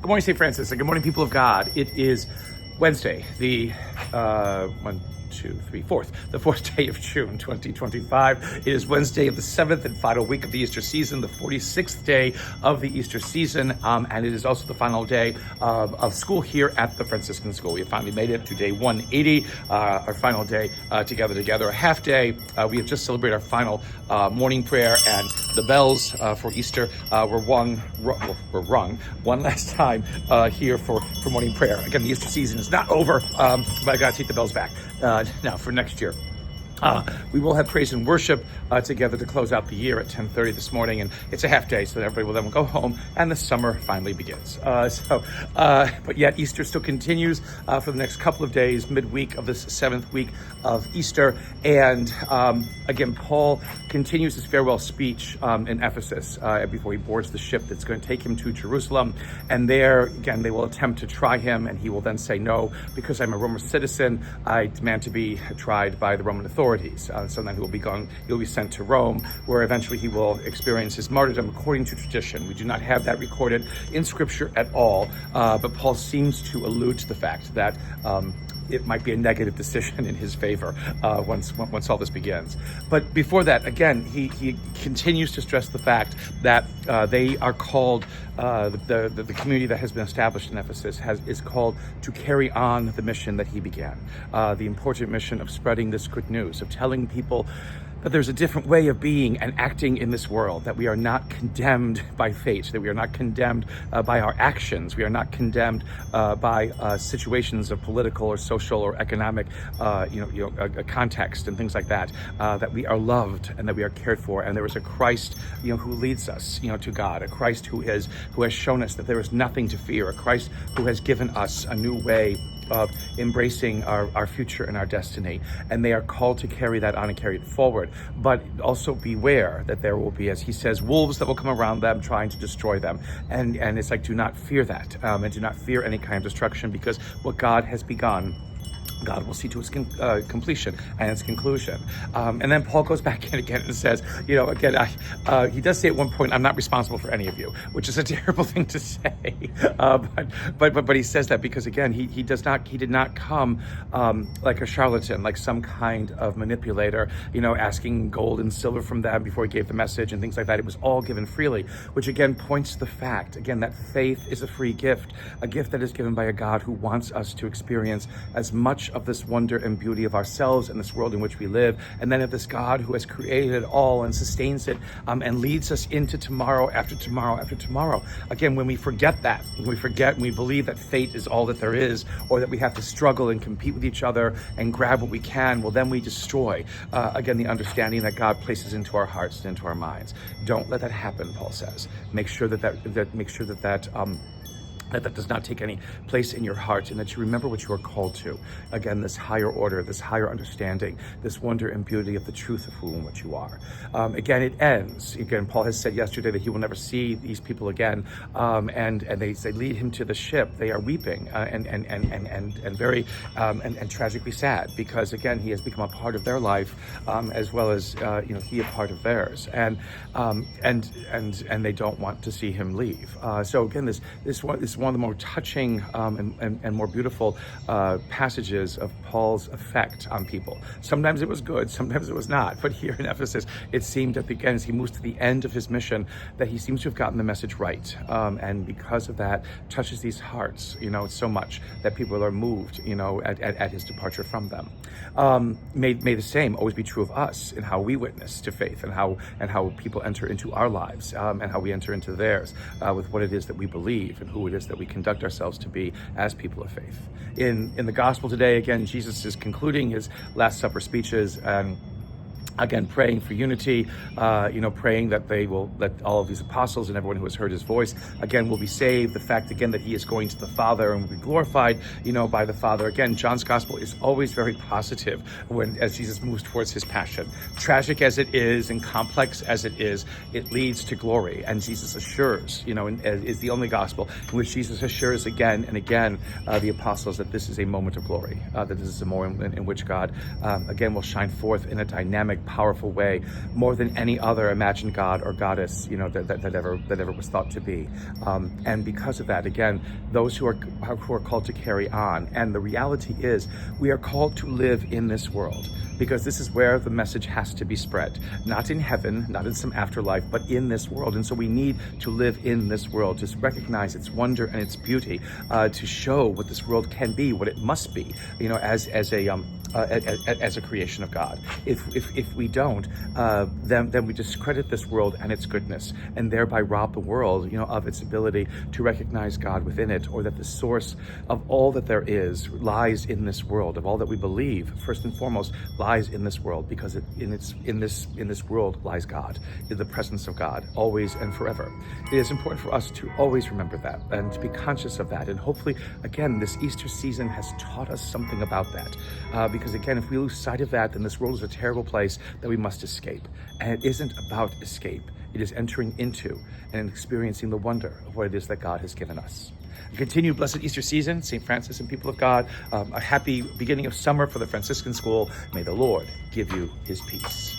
Good morning, St. Francis, and good morning, people of God. It is Wednesday, the 4th day of June, 2025. It is Wednesday of the 7th and final week of the Easter season, the 46th day of the Easter season, and it is also the final day of school here at the Franciscan School. We have finally made it to day 180, our final day together, a half day. We have just celebrated our final morning prayer, and the bells for Easter were rung one last time here for morning prayer. Again, the Easter season is not over, but I got to take the bells back now for next year. We will have praise and worship together to close out the year at 10:30 this morning, and it's a half day, so everybody will then go home, and the summer finally begins. But yet Easter still continues for the next couple of days, midweek of this 7th week of Easter, and again, Paul continues his farewell speech in Ephesus before he boards the ship that's going to take him to Jerusalem, and there, again, they will attempt to try him, and he will then say, "No, because I'm a Roman citizen, I demand to be tried by the Roman authorities." So then he will be sent to Rome, where eventually he will experience his martyrdom according to tradition. We do not have that recorded in Scripture at all, but Paul seems to allude to the fact that it might be a negative decision in his favor once all this begins. But before that, again, he continues to stress the fact that they are called, the community that has been established in Ephesus is called to carry on the mission that he began, the important mission of spreading this good news, of telling people that there's a different way of being and acting in this world, that we are not condemned by fate, that we are not condemned by our actions, we are not condemned by situations of political or social or economic context and things like that, that we are loved and that we are cared for, and there is a Christ who leads us to God, a Christ who has shown us that there is nothing to fear, a Christ who has given us a new way of embracing our future and our destiny, and they are called to carry that on and carry it forward. But also beware that there will be, as he says, wolves that will come around them trying to destroy them, and it's like, do not fear that, and do not fear any kind of destruction, because what God has begun, God will see to its completion and its conclusion. And then Paul goes back in again and says, he does say at one point, "I'm not responsible for any of you," which is a terrible thing to say. But he says that because, again, he did not come like a charlatan, like some kind of manipulator, asking gold and silver from them before he gave the message and things like that. It was all given freely, which again points to the fact, again, that faith is a free gift, a gift that is given by a God who wants us to experience as much of this wonder and beauty of ourselves and this world in which we live, and then of this God who has created it all and sustains it, and leads us into tomorrow after tomorrow after tomorrow. Again, when we forget that, when we believe that fate is all that there is, or that we have to struggle and compete with each other and grab what we can, well, then we destroy, again, the understanding that God places into our hearts and into our minds. Don't let that happen, Paul says. Make sure that does not take any place in your heart, and that you remember what you are called to. Again, this higher order, this higher understanding, this wonder and beauty of the truth of who and what you are. Again, it ends. Again, Paul has said yesterday that he will never see these people again, and they lead him to the ship. They are weeping and very tragically sad, because again, he has become a part of their life, as well as he a part of theirs, and they don't want to see him leave. So again, this is one of the more touching and more beautiful passages of Paul's effect on people. Sometimes it was good, sometimes it was not. But here in Ephesus, it seemed at the end, as he moves to the end of his mission, that he seems to have gotten the message right. And because of that, touches these hearts, so much that people are moved, at his departure from them. May the same always be true of us in how we witness to faith, and how people enter into our lives, and how we enter into theirs, with what it is that we believe and who it is that we conduct ourselves to be as people of faith. In the gospel today, again, Jesus is concluding his Last Supper speeches, and again, praying for unity, praying that all of these apostles and everyone who has heard his voice, again, will be saved. The fact, again, that he is going to the Father and will be glorified, by the Father. Again, John's gospel is always very positive as Jesus moves towards his passion. Tragic as it is and complex as it is, it leads to glory. And Jesus assures, is the only gospel in which Jesus assures again and again the apostles that this is a moment of glory, that this is a moment in which God, again, will shine forth in a dynamic, powerful way, more than any other imagined god or goddess, that ever was thought to be. And because of that, again, those who are called to carry on. And the reality is, we are called to live in this world, because this is where the message has to be spread. Not in heaven, not in some afterlife, but in this world. And so we need to live in this world, to recognize its wonder and its beauty, to show what this world can be, what it must be, as a creation of God. If we don't, then we discredit this world and its goodness, and thereby rob the world, of its ability to recognize God within it, or that the source of all that there is lies in this world, of all that we believe, first and foremost, lies in this world, because in this world lies God, in the presence of God, always and forever. It is important for us to always remember that and to be conscious of that. And hopefully, again, this Easter season has taught us something about that. Because again, if we lose sight of that, then this world is a terrible place that we must escape. And it isn't about escape. It is entering into and experiencing the wonder of what it is that God has given us. A continued blessed Easter season, St. Francis and people of God. A happy beginning of summer for the Franciscan School. May the Lord give you his peace.